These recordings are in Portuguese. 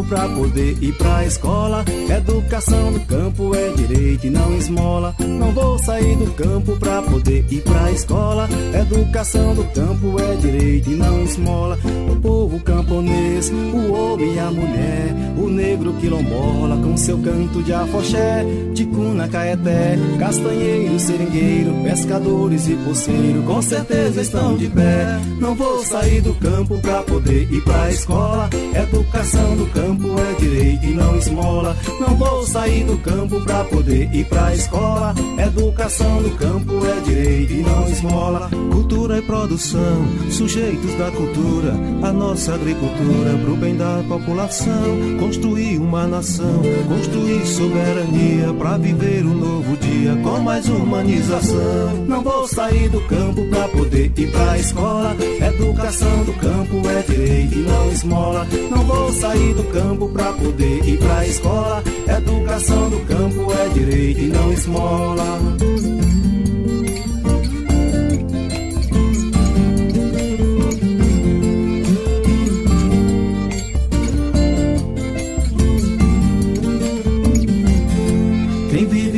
pra poder ir pra escola. Educação do campo é direito e não esmola. Não vou sair do campo pra poder ir pra escola. Educação do campo é direito e não esmola. O povo camponês, o homem e a mulher, o negro quilombola com seu canto de afoxé, ticuna, caeté, castanheiro, seringueiro, pescadores e poceiro, com certeza estão de pé. Não vou sair do campo pra poder ir pra escola. Educação do campo é direito e não esmola. Não vou sair do campo pra poder ir pra escola. Educação do campo é direito e não esmola. Cultura e produção, sujeitos da cultura, a nossa agricultura pro bem da população. Construir uma nação, construir soberania pra viver um novo dia com mais humanização. Não vou sair do campo pra poder ir pra escola. Educação do campo é direito e não esmola. Não vou sair do campo pra poder ir pra escola. Educação do campo é direito e não esmola.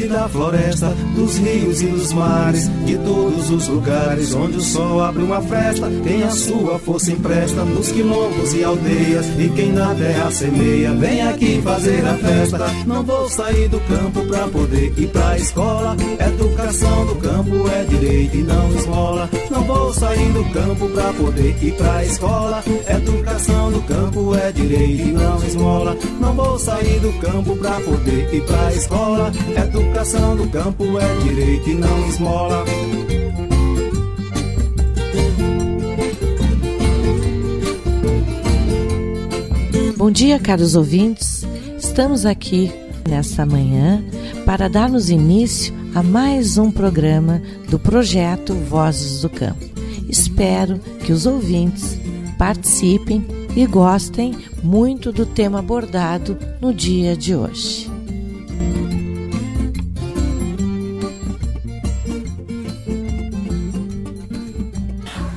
Da floresta, dos rios e dos mares, de todos os lugares onde o sol abre uma festa, quem a sua força empresta nos quilombos e aldeias, e quem na terra semeia, vem aqui fazer a festa. Não vou sair do campo pra poder ir pra escola. Educação do campo é direito e não esmola. Não vou sair do campo pra poder ir pra escola. Educação do campo é direito e não esmola. Não vou sair do campo pra poder ir pra escola. Educação do campo é direito e não esmola. Bom dia, caros ouvintes. Estamos aqui nesta manhã para darmos início a mais um programa do projeto Vozes do Campo. Espero que os ouvintes participem e gostem muito do tema abordado no dia de hoje.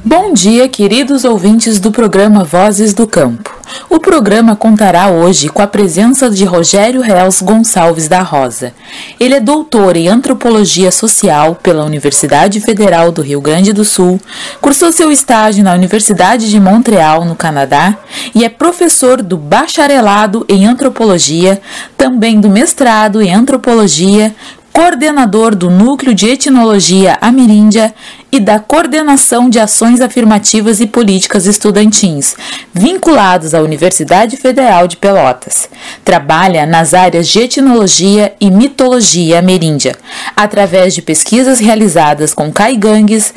Bom dia, queridos ouvintes do programa Vozes do Campo. O programa contará hoje com a presença de Rogério Reis Gonçalves da Rosa. Ele é doutor em Antropologia Social pela Universidade Federal do Rio Grande do Sul, cursou seu estágio na Universidade de Montreal, no Canadá, e é professor do bacharelado em Antropologia, também do mestrado em Antropologia, coordenador do Núcleo de Etnologia Ameríndia e da Coordenação de Ações Afirmativas e Políticas Estudantis, vinculados à Universidade Federal de Pelotas. Trabalha nas áreas de Etnologia e Mitologia Ameríndia, através de pesquisas realizadas com caigangues,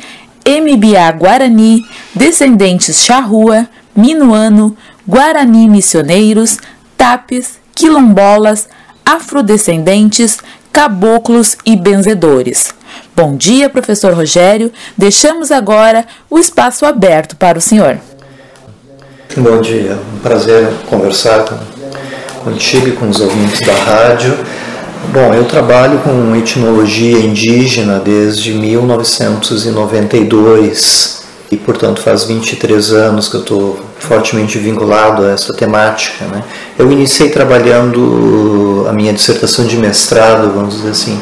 MBA Guarani, descendentes Charrua, Minuano, Guarani missioneiros, tapes, quilombolas, afrodescendentes, caboclos e benzedores. Bom dia, professor Rogério. Deixamos agora o espaço aberto para o senhor. Bom dia, um prazer conversar contigo e com os ouvintes da rádio. Bom, eu trabalho com etnologia indígena desde 1992 e, portanto, faz 23 anos que eu estou fortemente vinculado a essa temática, né? Eu iniciei trabalhando, a minha dissertação de mestrado, vamos dizer assim,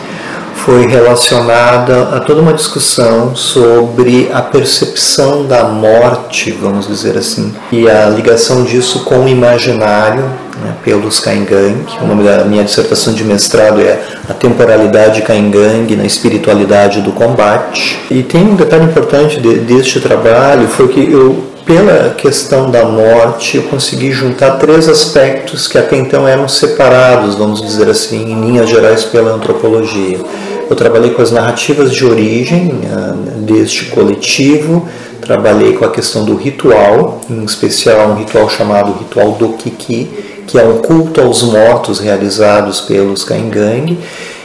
foi relacionada a toda uma discussão sobre a percepção da morte, vamos dizer assim, e a ligação disso com o imaginário, né, pelos Caingangue. O nome da minha dissertação de mestrado é A Temporalidade Caingangue na Espiritualidade do Combate. E tem um detalhe importante deste trabalho, foi que eu, pela questão da morte, eu consegui juntar 3 aspectos que até então eram separados, vamos dizer assim, em linhas gerais pela antropologia. Eu trabalhei com as narrativas de origem deste coletivo, trabalhei com a questão do ritual, em especial um ritual chamado Ritual do Kiki, que é um culto aos mortos realizados pelos Caingangue,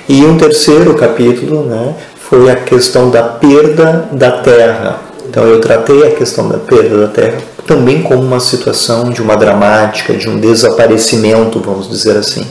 e um terceiro capítulo, né, foi a questão da perda da terra. Então eu tratei a questão da perda da terra também como uma situação de uma dramática, de um desaparecimento, vamos dizer assim.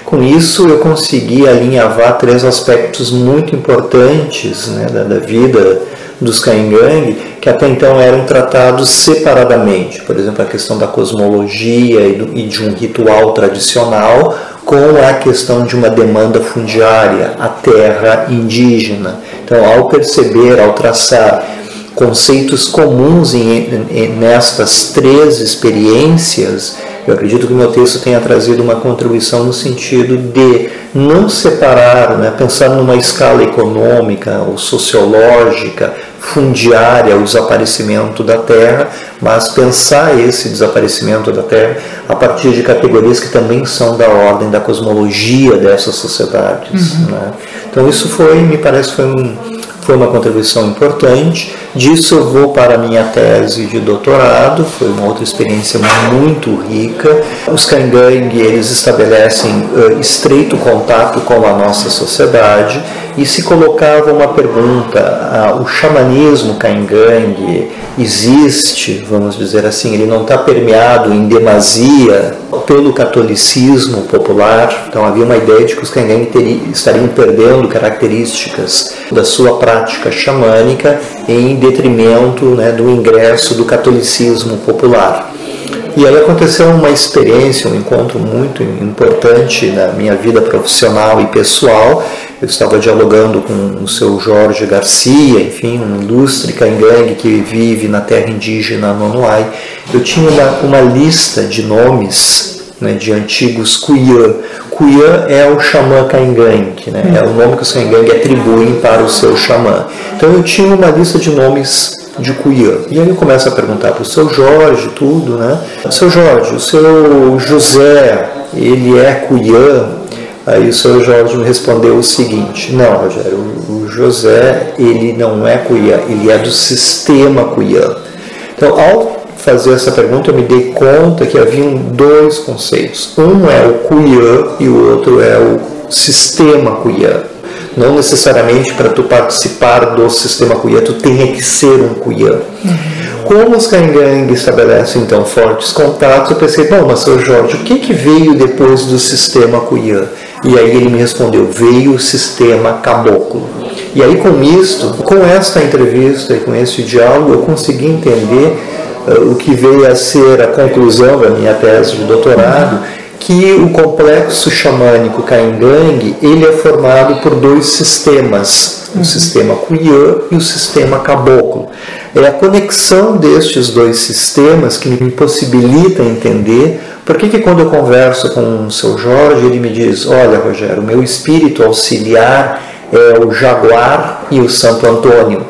Com isso eu consegui alinhavar 3 aspectos muito importantes, né, da vida dos Caingangue que até então eram tratados separadamente. Por exemplo, a questão da cosmologia e de um ritual tradicional com a questão de uma demanda fundiária, a terra indígena. Então, ao perceber, ao traçar conceitos comuns nestas 3 experiências, eu acredito que o meu texto tenha trazido uma contribuição no sentido de não separar, né, pensar numa escala econômica ou sociológica, fundiária, o desaparecimento da Terra, mas pensar esse desaparecimento da Terra a partir de categorias que também são da ordem da cosmologia dessas sociedades. Né? Então isso me parece, foi uma contribuição importante. Disso eu vou para a minha tese de doutorado, foi uma outra experiência muito rica. Os Caingangue, eles estabelecem estreito contato com a nossa sociedade e se colocava uma pergunta: o xamanismo Caingangue existe, vamos dizer assim, ele não está permeado em demasia pelo catolicismo popular? Então havia uma ideia de que os Caingangue estariam perdendo características da sua prática xamânica em detrimento, né, do ingresso do catolicismo popular. E aí aconteceu uma experiência, um encontro muito importante na minha vida profissional e pessoal. Eu estava dialogando com o seu Jorge Garcia, enfim, um ilustre Caingangue que vive na terra indígena Nonoai. Eu tinha uma lista de nomes, né, de antigos Cuyã. Cuyã é o xamã Caingangue, né? É o nome que os Caingangue atribuem para o seu xamã. Então eu tinha uma lista de nomes de Cuyã. E aí eu começo a perguntar para o seu Jorge, tudo, né? Seu Jorge, o seu José, ele é Cuyã? Aí o seu Jorge me respondeu o seguinte: não, Rogério, o José, ele não é Cuyã, ele é do sistema Cuyã. Então, ao fazer essa pergunta, eu me dei conta que haviam 2 conceitos. Um é o Cuyã e o outro é o sistema Cuyã. Não necessariamente para tu participar do sistema Cuyã, tu tenha que ser um Cuyã. Como os Caingangue estabelecem então fortes contatos, eu pensei, bom, mas seu Jorge, o que veio depois do sistema Cuyã? E aí ele me respondeu: veio o sistema Caboclo. E aí com esta entrevista e com esse diálogo, eu consegui entender o que veio a ser a conclusão da minha tese de doutorado, que o complexo xamânico Caingangue, ele é formado por 2 sistemas, o sistema Cuyã e o sistema Caboclo. É a conexão destes 2 sistemas que me possibilita entender por que quando eu converso com o seu Jorge, ele me diz: olha, Rogério, o meu espírito auxiliar é o Jaguar e o Santo Antônio.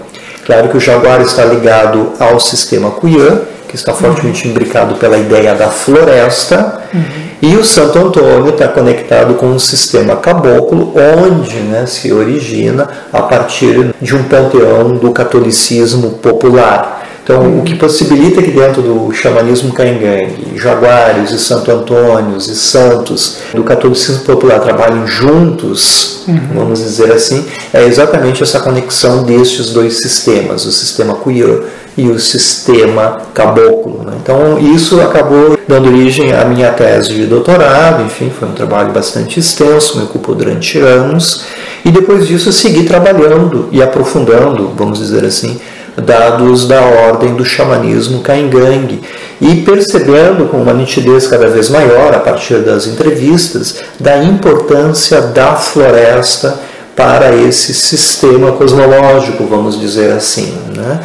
Claro que o Jaguar está ligado ao sistema Cuyã, que está fortemente imbricado pela ideia da floresta, e o Santo Antônio está conectado com o sistema Caboclo, onde, né, se origina a partir de um panteão do catolicismo popular. Então, o que possibilita que dentro do xamanismo Caingangue, jaguares e Santo Antônios e santos do catolicismo popular trabalhem juntos, vamos dizer assim, é exatamente essa conexão destes 2 sistemas, o sistema Cuyã e o sistema Caboclo. Né? Então, isso acabou dando origem à minha tese de doutorado, enfim, foi um trabalho bastante extenso, me ocupou durante anos, e depois disso eu segui trabalhando e aprofundando, vamos dizer assim, dados da ordem do xamanismo Caingangue e percebendo com uma nitidez cada vez maior, a partir das entrevistas, da importância da floresta para esse sistema cosmológico, vamos dizer assim, né?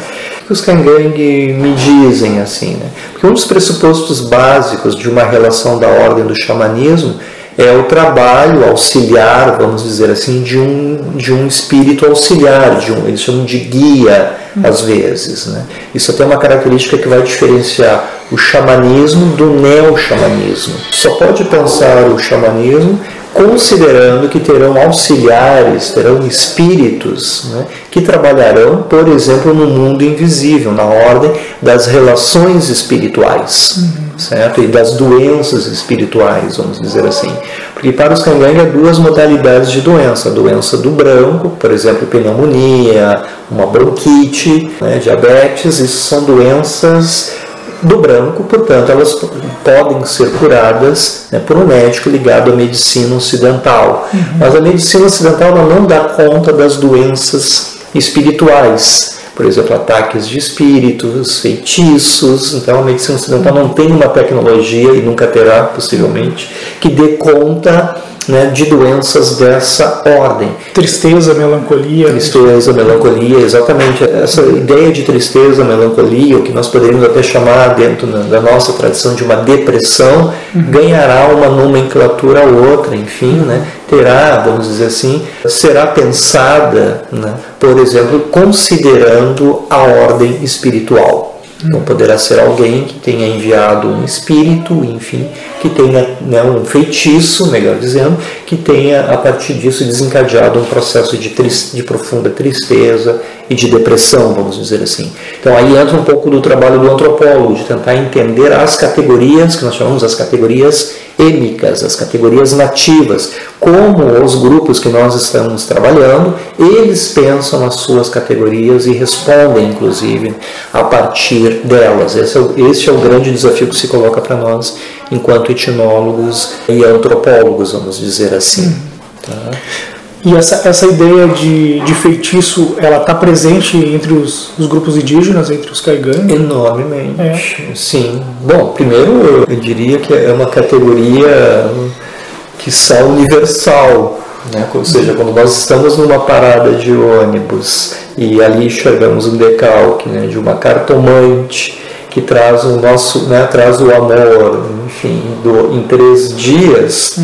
Os Caingangue me dizem assim, né? Porque um dos pressupostos básicos de uma relação da ordem do xamanismo é o trabalho auxiliar, vamos dizer assim, de um espírito auxiliar, eles chamam de guia, às vezes. Né? Isso até é uma característica que vai diferenciar o xamanismo do neo-xamanismo. Só pode pensar o xamanismo considerando que terão auxiliares, terão espíritos, né, que trabalharão, por exemplo, no mundo invisível, na ordem das relações espirituais, certo? E das doenças espirituais, vamos dizer assim. Porque para os Caingangue há 2 modalidades de doença. A doença do branco, por exemplo, pneumonia, uma bronquite, né, diabetes, isso são doenças do branco, portanto elas podem ser curadas, né, por um médico ligado à medicina ocidental. Mas a medicina ocidental ela não dá conta das doenças espirituais, por exemplo, ataques de espíritos, feitiços. Então a medicina ocidental não tem uma tecnologia, e nunca terá possivelmente, que dê conta, né, de doenças dessa ordem. Tristeza, melancolia. Tristeza, melancolia, exatamente. Essa ideia de tristeza, melancolia, o que nós poderíamos até chamar dentro da nossa tradição de uma depressão, ganhará uma nomenclatura outra, enfim, né, terá, vamos dizer assim, será pensada, né, por exemplo, considerando a ordem espiritual. Então poderá ser alguém que tenha enviado um espírito, enfim, que tenha, né, um feitiço, melhor dizendo, que tenha a partir disso desencadeado um processo de profunda tristeza e de depressão, vamos dizer assim. Então aí entra um pouco do trabalho do antropólogo, de tentar entender as categorias, que nós chamamos as categorias êmicas, as categorias nativas, como os grupos que nós estamos trabalhando, eles pensam as suas categorias e respondem, inclusive, a partir delas. Esse é o grande desafio que se coloca para nós, enquanto etnólogos e antropólogos, vamos dizer assim. Tá? E essa ideia de feitiço, ela está presente entre os grupos indígenas, entre os Caigangue? Enormemente, sim. Bom, primeiro eu diria que é uma categoria que é universal, né? Ou seja, quando nós estamos numa parada de ônibus e ali enxergamos um decalque, né, de uma cartomante que traz o nosso, né, traz o amor, enfim, em 3 dias,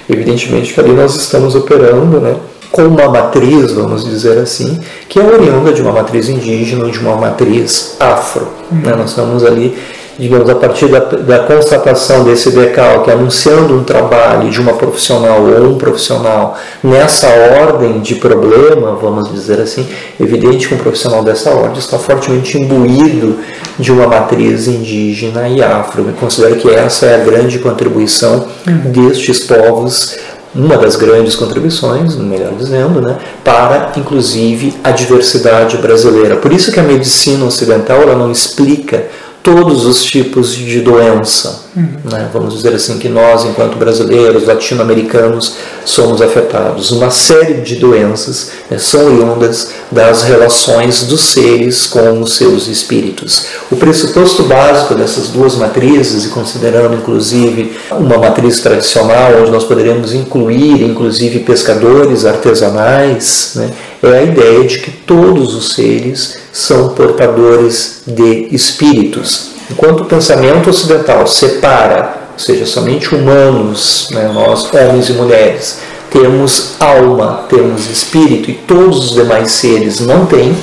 evidentemente que ali nós estamos operando, né, com uma matriz, vamos dizer assim, que é oriunda de uma matriz indígena ou de uma matriz afro. Né? Nós estamos ali, digamos, a partir da constatação desse decalque, anunciando um trabalho de uma profissional ou um profissional nessa ordem de problema, vamos dizer assim, evidente que um profissional dessa ordem está fortemente imbuído de uma matriz indígena e afro. Eu considero que essa é a grande contribuição destes povos, uma das grandes contribuições, melhor dizendo, né, para, inclusive, a diversidade brasileira. Por isso que a medicina ocidental ela não explica todos os tipos de doença. Né? Vamos dizer assim que nós, enquanto brasileiros, latino-americanos, somos afetados. Uma série de doenças, né, são oriundas das relações dos seres com os seus espíritos. O pressuposto básico dessas duas matrizes, e considerando inclusive uma matriz tradicional, onde nós poderemos incluir inclusive pescadores artesanais, né, é a ideia de que todos os seres são portadores de espíritos. Enquanto o pensamento ocidental separa, ou seja, somente humanos, né, nós, homens e mulheres, temos alma, temos espírito, e todos os demais seres não têm,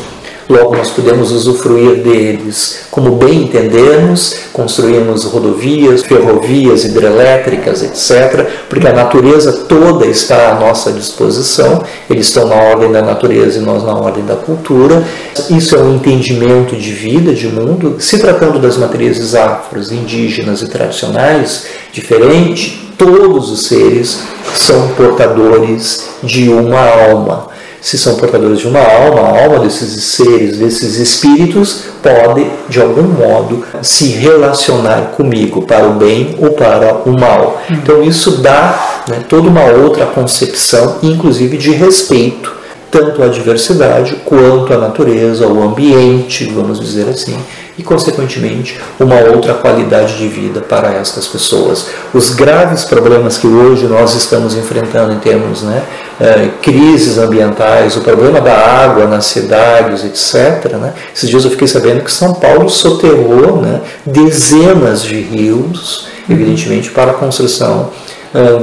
logo nós podemos usufruir deles como bem entendermos, construímos rodovias, ferrovias, hidrelétricas, etc., porque a natureza toda está à nossa disposição, eles estão na ordem da natureza e nós na ordem da cultura. Isso é um entendimento de vida, de mundo. Se tratando das matrizes afros, indígenas e tradicionais, diferente, todos os seres são portadores de uma alma. Se são portadores de uma alma, a alma desses seres, desses espíritos, pode, de algum modo, se relacionar comigo, para o bem ou para o mal. Então isso dá, né, toda uma outra concepção, inclusive de respeito, tanto à diversidade quanto à natureza, ao ambiente, vamos dizer assim, e, consequentemente, uma outra qualidade de vida para estas pessoas. Os graves problemas que hoje nós estamos enfrentando em termos, né, crises ambientais, o problema da água nas cidades, etc. Né? Esses dias eu fiquei sabendo que São Paulo soterrou, né, dezenas de rios, evidentemente, para a construção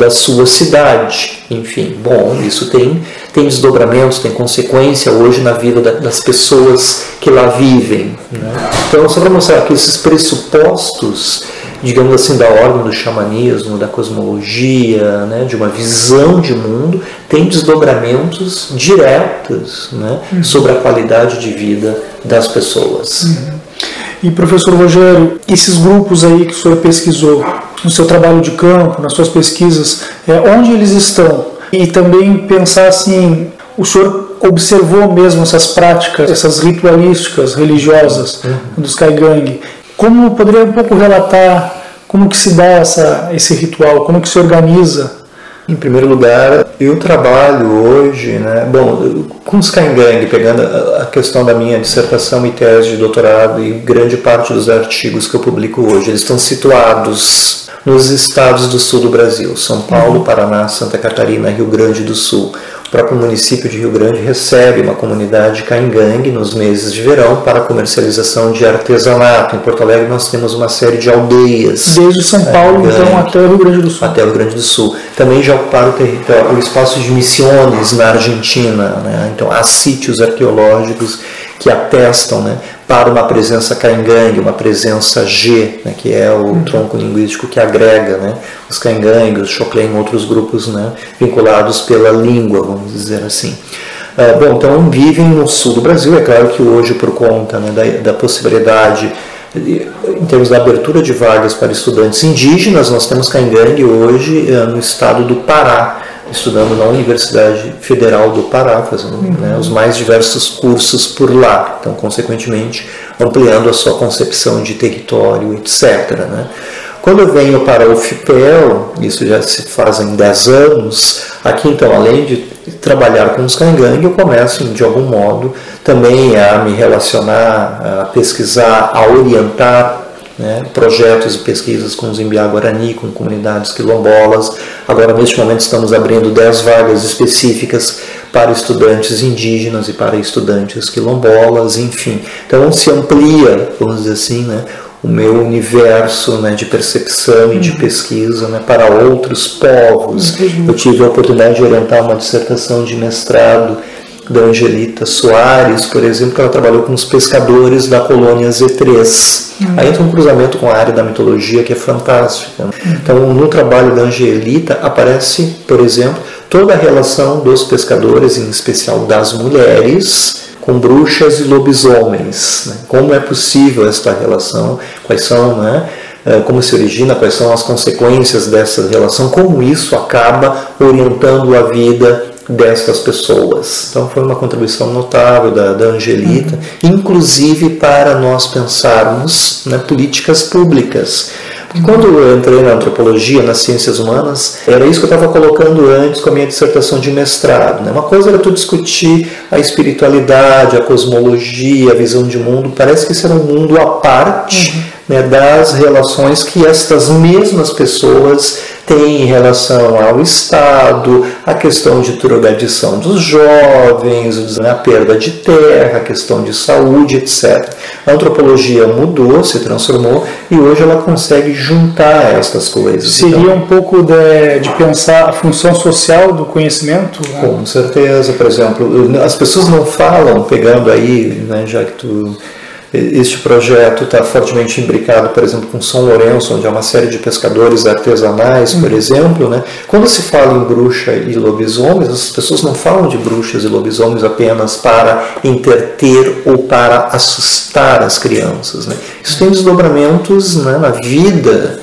da sua cidade. Enfim, bom, isso tem desdobramentos, tem consequência hoje na vida das pessoas que lá vivem. Né? Então, só para mostrar que esses pressupostos, digamos assim, da ordem do xamanismo, da cosmologia, né, de uma visão de mundo, tem desdobramentos diretos, né, sobre a qualidade de vida das pessoas. E, professor Rogério, esses grupos aí que o senhor pesquisou no seu trabalho de campo, nas suas pesquisas, onde eles estão? E também pensar assim, o senhor observou mesmo essas práticas, essas ritualísticas religiosas dos Caigangue. Como poderia um pouco relatar como que se dá esse ritual, como que se organiza Em primeiro lugar, eu trabalho hoje, né, com os Caingangue, pegando a questão da minha dissertação e tese de doutorado e grande parte dos artigos que eu publico hoje, eles estão situados nos estados do sul do Brasil, São Paulo, Paraná, Santa Catarina, Rio Grande do Sul. O próprio município de Rio Grande recebe uma comunidade Caingangue nos meses de verão para comercialização de artesanato. Em Porto Alegre nós temos uma série de aldeias. Desde São Paulo, então, até o Rio Grande do Sul. Até o Rio Grande do Sul. Também já ocuparam o espaço de Misiones, na Argentina. Né? Então há sítios arqueológicos que atestam, né, para uma presença Caingangue, uma presença G, né, que é o tronco linguístico que agrega, né, os Caingangue, os Xoclen, outros grupos, né, vinculados pela língua, vamos dizer assim. Então vivem no sul do Brasil. É claro que hoje, por conta, né, da possibilidade, em termos da abertura de vagas para estudantes indígenas, nós temos Caingangue hoje no estado do Pará, estudando na Universidade Federal do Pará, fazendo, né, os mais diversos cursos por lá, então, consequentemente, ampliando a sua concepção de território, etc. Né? Quando eu venho para o FIPEL, isso já se fazem 10 anos, aqui, então, além de trabalhar com os Caingangue, eu começo, de algum modo, também a me relacionar, a pesquisar, a orientar, né, projetos e pesquisas com os Imbiá-Guarani, com comunidades quilombolas. Agora, neste momento, estamos abrindo 10 vagas específicas para estudantes indígenas e para estudantes quilombolas, enfim. Então, se amplia, vamos dizer assim, né, o meu universo, né, de percepção e de pesquisa, né, para outros povos. Eu tive a oportunidade de orientar uma dissertação de mestrado da Angelita Soares, por exemplo, que ela trabalhou com os pescadores da colônia Z3. Aí entra um cruzamento com a área da mitologia que é fantástica. Então, no trabalho da Angelita aparece, por exemplo, toda a relação dos pescadores, em especial das mulheres, com bruxas e lobisomens. Né? Como é possível esta relação? Quais são, né? Como se origina, quais são as consequências dessa relação, como isso acaba orientando a vida destas pessoas. Então foi uma contribuição notável da Angelita, inclusive para nós pensarmos, né, políticas públicas. Porque quando eu entrei na antropologia, nas ciências humanas, era isso que eu estava colocando antes com a minha dissertação de mestrado. Né? Uma coisa era tu discutir a espiritualidade, a cosmologia, a visão de mundo. Parece que isso era um mundo à parte, né, das relações que estas mesmas pessoas têm em relação ao Estado, a questão de drogadição dos jovens, a perda de terra, a questão de saúde, etc. A antropologia mudou, se transformou, e hoje ela consegue juntar estas coisas. Seria então um pouco de pensar a função social do conhecimento? Né? Com certeza. Por exemplo, as pessoas não falam, pegando aí, né, já que este projeto está fortemente imbricado, por exemplo, com São Lourenço, onde há uma série de pescadores artesanais, por exemplo. Né? Quando se fala em bruxa e lobisomens, as pessoas não falam de bruxas e lobisomens apenas para entreter ou para assustar as crianças. Né? Isso tem desdobramentos, né, na vida,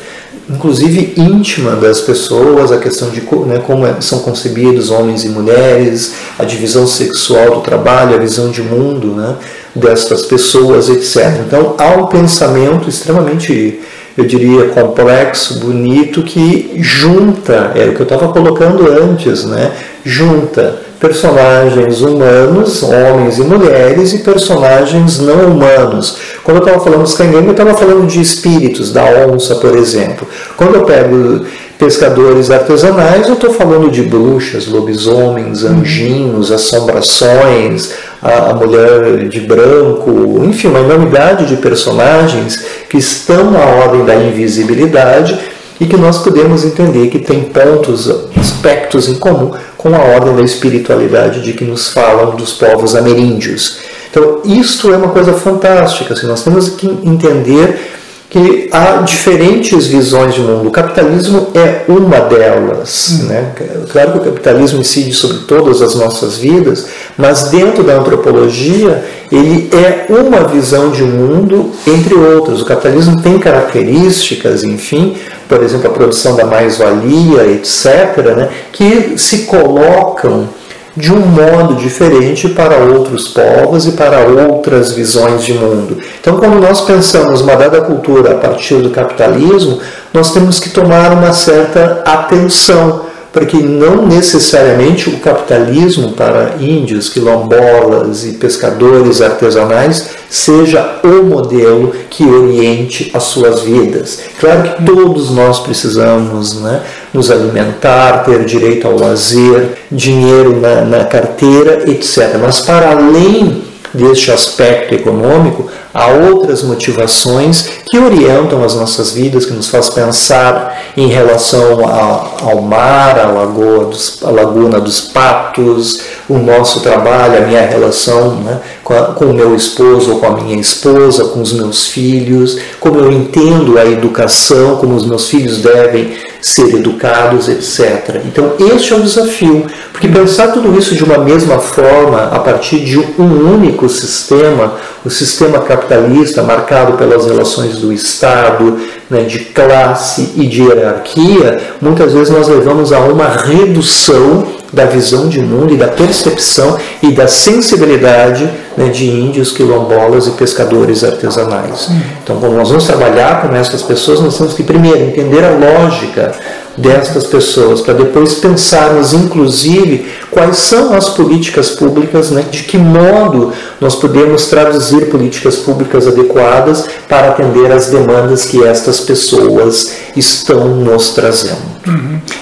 inclusive íntima das pessoas, a questão de, né, como são concebidos homens e mulheres, a divisão sexual do trabalho, a visão de mundo, né, destas pessoas, etc. Então há um pensamento extremamente, eu diria, complexo, bonito, que junta, era o que eu estava colocando antes, né, junta personagens humanos, homens e mulheres, e personagens não humanos. Quando eu estava falando dos Caingangue, eu estava falando de espíritos, da onça, por exemplo. Quando eu pego pescadores artesanais, eu estou falando de bruxas, lobisomens, anjinhos, assombrações, a mulher de branco, enfim, uma enormidade de personagens que estão na ordem da invisibilidade e que nós podemos entender que tem pontos, aspectos em comum com a ordem da espiritualidade de que nos falam dos povos ameríndios. Então, isto é uma coisa fantástica. Assim, nós temos que entender que há diferentes visões de mundo. O capitalismo é uma delas. Né? Claro que o capitalismo incide sobre todas as nossas vidas, mas dentro da antropologia ele é uma visão de mundo entre outras. O capitalismo tem características, enfim, por exemplo, a produção da mais-valia, etc., né, que se colocam de um modo diferente para outros povos e para outras visões de mundo. Então, quando nós pensamos uma dada cultura a partir do capitalismo, nós temos que tomar uma certa atenção, para que não necessariamente o capitalismo para índios, quilombolas e pescadores artesanais seja o modelo que oriente as suas vidas. Claro que todos nós precisamos, né, nos alimentar, ter direito ao lazer, dinheiro na carteira, etc. Mas para além deste aspecto econômico, há outras motivações que orientam as nossas vidas, que nos faz pensar em relação ao mar, à laguna dos patos, o nosso trabalho, a minha relação, né, com o meu esposo ou com a minha esposa, com os meus filhos, como eu entendo a educação, como os meus filhos devem ser educados, etc. Então, este é um desafio, porque pensar tudo isso de uma mesma forma, a partir de um único sistema, o sistema capitalista marcado pelas relações do Estado, né, de classe e de hierarquia, muitas vezes nós levamos a uma redução da visão de mundo e da percepção e da sensibilidade, né, de índios, quilombolas e pescadores artesanais. Então, quando nós vamos trabalhar com essas pessoas, nós temos que primeiro entender a lógica destas pessoas, para depois pensarmos, inclusive, quais são as políticas públicas, né, de que modo nós podemos traduzir políticas públicas adequadas para atender às demandas que estas pessoas estão nos trazendo.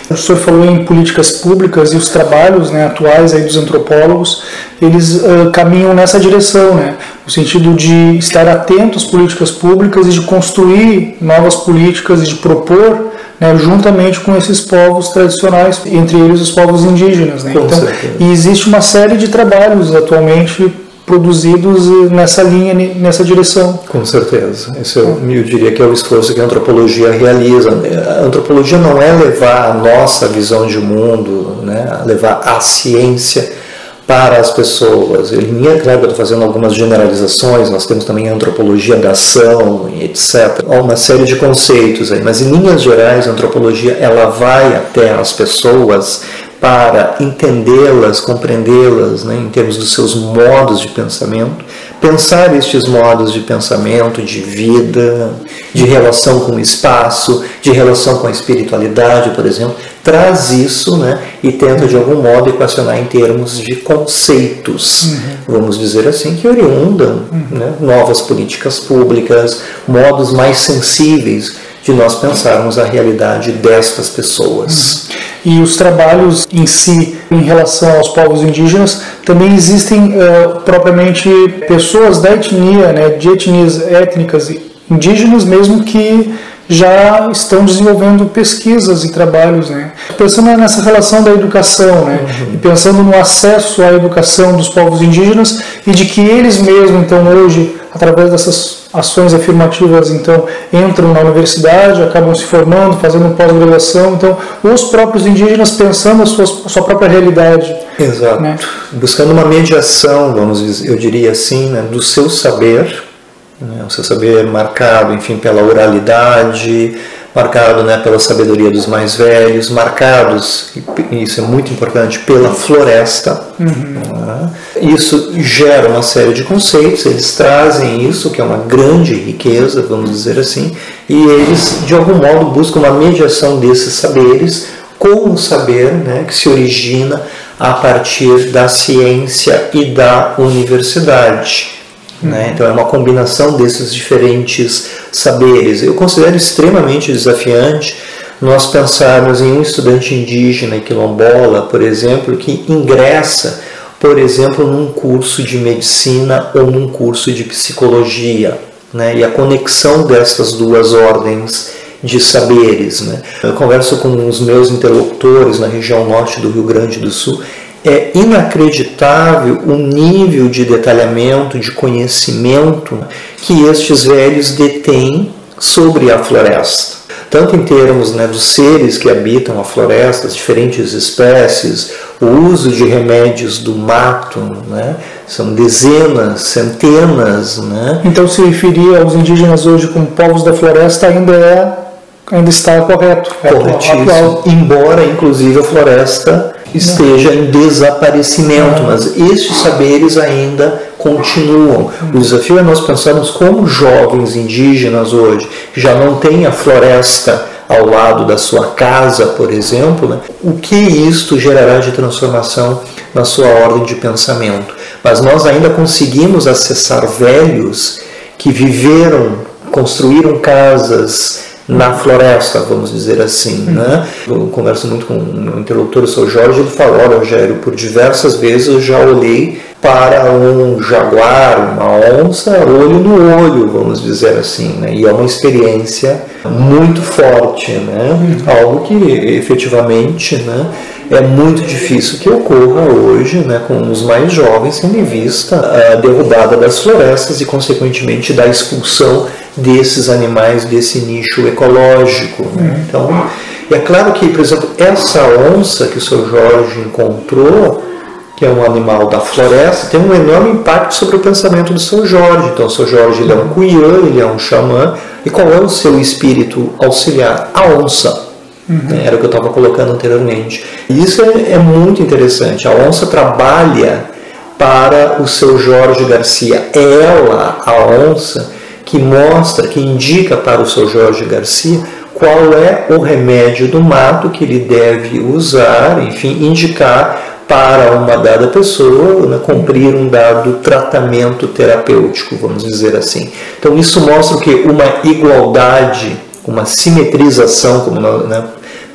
O senhor falou em políticas públicas e os trabalhos, né, atuais aí dos antropólogos, eles caminham nessa direção, né, no sentido de estar atento às políticas públicas e de construir novas políticas e de propor, né, juntamente com esses povos tradicionais, entre eles os povos indígenas. Né? Então, e existe uma série de trabalhos atualmente produzidos nessa linha, nessa direção. Com certeza. Isso eu diria que é o esforço que a antropologia realiza. A antropologia não é levar a nossa visão de mundo, né, levar a ciência para as pessoas. Em linha, claro, eu estou fazendo algumas generalizações, nós temos também a antropologia da ação, etc. Há uma série de conceitos aí, mas em linhas gerais a antropologia ela vai até as pessoas para entendê-las, compreendê-las, né, em termos dos seus modos de pensamento, pensar estes modos de pensamento, de vida, de relação com o espaço, de relação com a espiritualidade, por exemplo, traz isso, né, e tenta de algum modo equacionar em termos de conceitos, vamos dizer assim, que oriundam, né, novas políticas públicas, modos mais sensíveis de nós pensarmos a realidade destas pessoas. E os trabalhos em si, em relação aos povos indígenas, também existem propriamente pessoas da etnia, né, de etnias étnicas indígenas mesmo, que já estão desenvolvendo pesquisas e trabalhos, né? Pensando nessa relação da educação, né? E pensando no acesso à educação dos povos indígenas e de que eles mesmos, então, hoje, através dessas ações afirmativas, então, entram na universidade, acabam se formando, fazendo pós-graduação, então, os próprios indígenas pensando a sua própria realidade. Exato. Né? Buscando uma mediação, vamos dizer, eu diria assim, né, do seu saber, o seu saber marcado, enfim, pela oralidade, marcado, né, pela sabedoria dos mais velhos, marcados, e isso é muito importante, pela floresta. Isso gera uma série de conceitos, eles trazem isso, que é uma grande riqueza, vamos dizer assim, e eles, de algum modo, buscam uma mediação desses saberes com um saber, né, que se origina a partir da ciência e da universidade. Né? Então é uma combinação desses diferentes saberes. Eu considero extremamente desafiante nós pensarmos em um estudante indígena e quilombola, por exemplo, que ingressa, por exemplo, num curso de medicina ou num curso de psicologia, né? E a conexão dessas duas ordens de saberes. Né? Eu converso com os meus interlocutores na região norte do Rio Grande do Sul. É inacreditável o nível de detalhamento, de conhecimento que estes velhos detêm sobre a floresta. Tanto em termos, né, dos seres que habitam a floresta, as diferentes espécies, o uso de remédios do mato, né, são dezenas, centenas. Né? Então se referir aos indígenas hoje como povos da floresta ainda está correto. Corretíssimo. Embora, inclusive, a floresta esteja em desaparecimento, mas estes saberes ainda continuam. O desafio é nós pensarmos como jovens indígenas hoje, que já não têm a floresta ao lado da sua casa, por exemplo, né? O que isto gerará de transformação na sua ordem de pensamento. Mas nós ainda conseguimos acessar velhos que viveram, construíram casas na floresta, vamos dizer assim, né? Eu converso muito com um interlocutor, o seu Jorge, ele fala: olha, Rogério, por diversas vezes eu já olhei para um jaguar, uma onça, olho no olho, vamos dizer assim, né? E é uma experiência muito forte, né? Algo que efetivamente, né, é muito difícil que ocorra hoje, né, com os mais jovens, tendo em vista a derrubada das florestas e, consequentemente, da expulsão desses animais desse nicho ecológico, né? Então, é claro que, por exemplo, essa onça que o seu Jorge encontrou, que é um animal da floresta, tem um enorme impacto sobre o pensamento do seu Jorge. Então, o seu Jorge, ele é um cuiã, ele é um xamã. E qual é o seu espírito auxiliar? A onça. Era o que eu estava colocando anteriormente. E isso é muito interessante. A onça trabalha para o seu Jorge Garcia. É ela, a onça, que mostra, que indica para o seu Jorge Garcia qual é o remédio do mato que ele deve usar, enfim, indicar para uma dada pessoa, né, cumprir um dado tratamento terapêutico, vamos dizer assim. Então isso mostra que uma igualdade, uma simetrização, como né,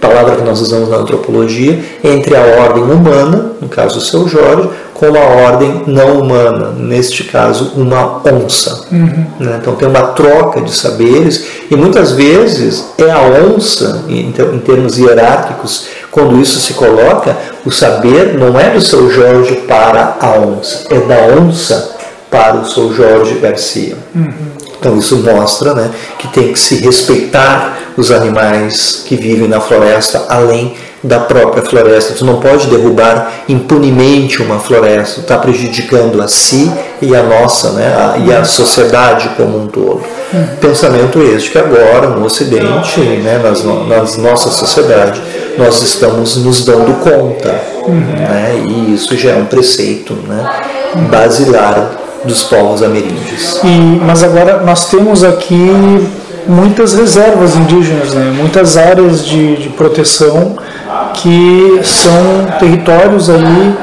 palavra que nós usamos na antropologia, entre a ordem humana, no caso do seu Jorge, com a ordem não humana, neste caso uma onça. Né? Então tem uma troca de saberes e muitas vezes é a onça, em termos hierárquicos, quando isso se coloca, o saber não é do seu Jorge para a onça, é da onça para o seu Jorge Garcia. Então isso mostra, né, que tem que se respeitar os animais que vivem na floresta, além da própria floresta. Tu não pode derrubar impunemente uma floresta, está prejudicando a si e a nossa, né, e a sociedade como um todo. Pensamento este que agora no Ocidente, né, nas nossa sociedade, nós estamos nos dando conta, né, e isso já é um preceito, né, basilar dos povos ameríndios. Mas agora nós temos aqui muitas reservas indígenas, né? Muitas áreas de proteção que são territórios aí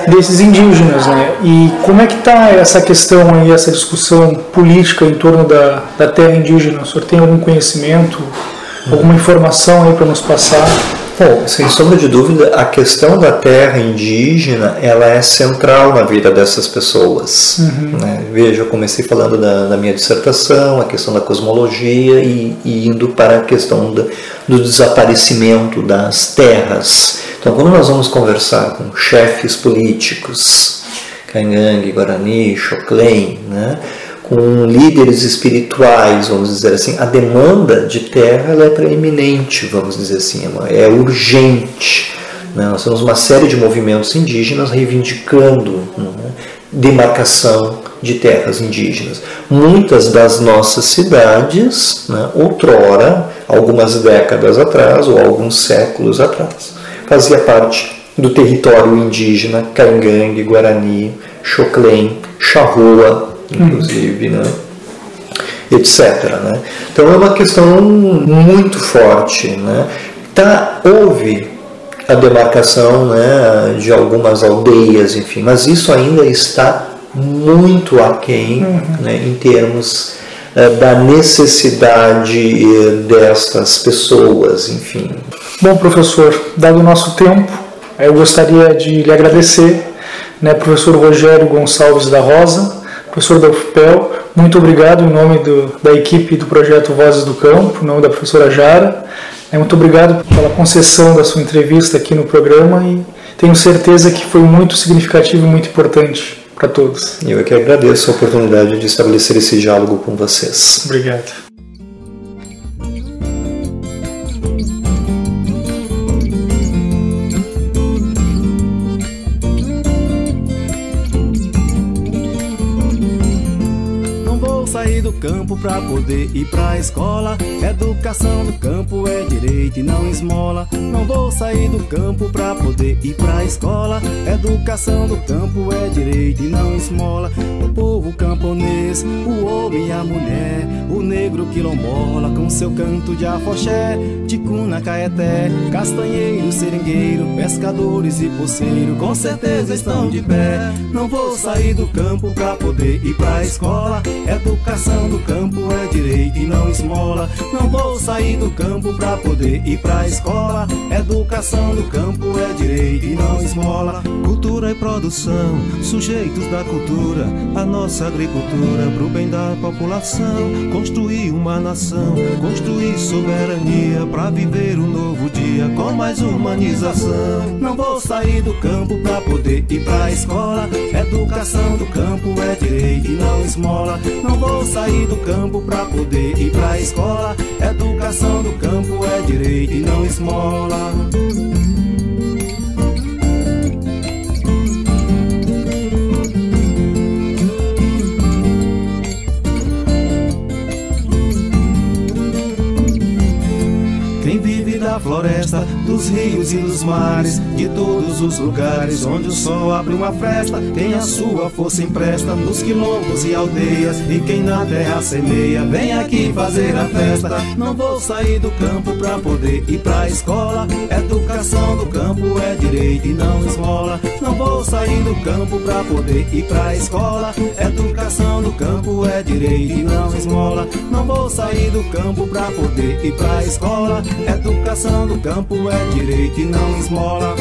desses indígenas, né? E como é que está essa questão aí, essa discussão política em torno da terra indígena? O senhor tem algum conhecimento, alguma informação aí para nos passar? Bom, sem sombra de dúvida, a questão da terra indígena, ela é central na vida dessas pessoas. Né? Veja, eu comecei falando da minha dissertação, a questão da cosmologia e indo para a questão do desaparecimento das terras. Então, quando nós vamos conversar com chefes políticos, Caingangue, Guarani, Xoclen, né? Com líderes espirituais, vamos dizer assim, a demanda de terra ela é preeminente, vamos dizer assim, é urgente. Né? Nós temos uma série de movimentos indígenas reivindicando, né, demarcação de terras indígenas. Muitas das nossas cidades, né, outrora, algumas décadas atrás ou alguns séculos atrás, fazia parte do território indígena Caingangue, Guarani, Xoclen, Charrua, inclusive, né? etc. Né? Então é uma questão muito forte. Né? Houve a demarcação, né, de algumas aldeias, enfim, mas isso ainda está muito aquém, né, em termos da necessidade destas pessoas, enfim. Bom, professor, dado o nosso tempo, eu gostaria de lhe agradecer, né, professor Rogério Gonçalves da Rosa, professor da UFPEL, muito obrigado em nome da equipe do projeto Vozes do Campo, em nome da professora Jara. Muito obrigado pela concessão da sua entrevista aqui no programa e tenho certeza que foi muito significativo e muito importante para todos. Eu é que agradeço a oportunidade de estabelecer esse diálogo com vocês. Obrigado. campo pra poder ir pra escola. Educação do campo é direito e não esmola. Não vou sair do campo pra poder ir pra escola. Educação do campo é direito e não esmola. O povo camponês, o homem e a mulher, o negro quilombola com seu canto de afoxé, ticuna, caeté, castanheiro, seringueiro, pescadores e poceiro, com certeza estão de pé. Não vou sair do campo pra poder ir pra escola. Educação do campo é direito e não esmola. Não vou sair do campo pra poder ir pra escola. Educação do campo é direito e não esmola. Cultura e produção, sujeitos da cultura, a nossa agricultura pro bem da população. Construir uma nação, construir soberania pra viver um novo dia com mais humanização. Não vou sair do campo pra poder ir pra escola. Educação do campo é direito e não esmola. Não vou sair do campo pra poder ir pra escola. Educação do campo é direito e não esmola. Da floresta, dos rios e dos mares, de todos os lugares onde o sol abre uma fresta, tem a sua força empresta nos quilombos e aldeias, e quem na terra semeia vem aqui fazer a festa. Não vou sair do campo pra poder ir pra escola. Educação do campo é direito e não esmola. Não vou sair do campo pra poder ir pra escola. Educação do campo é direito e não esmola. Não vou sair do campo pra poder ir pra escola. Educação do campo é direito e não esmola.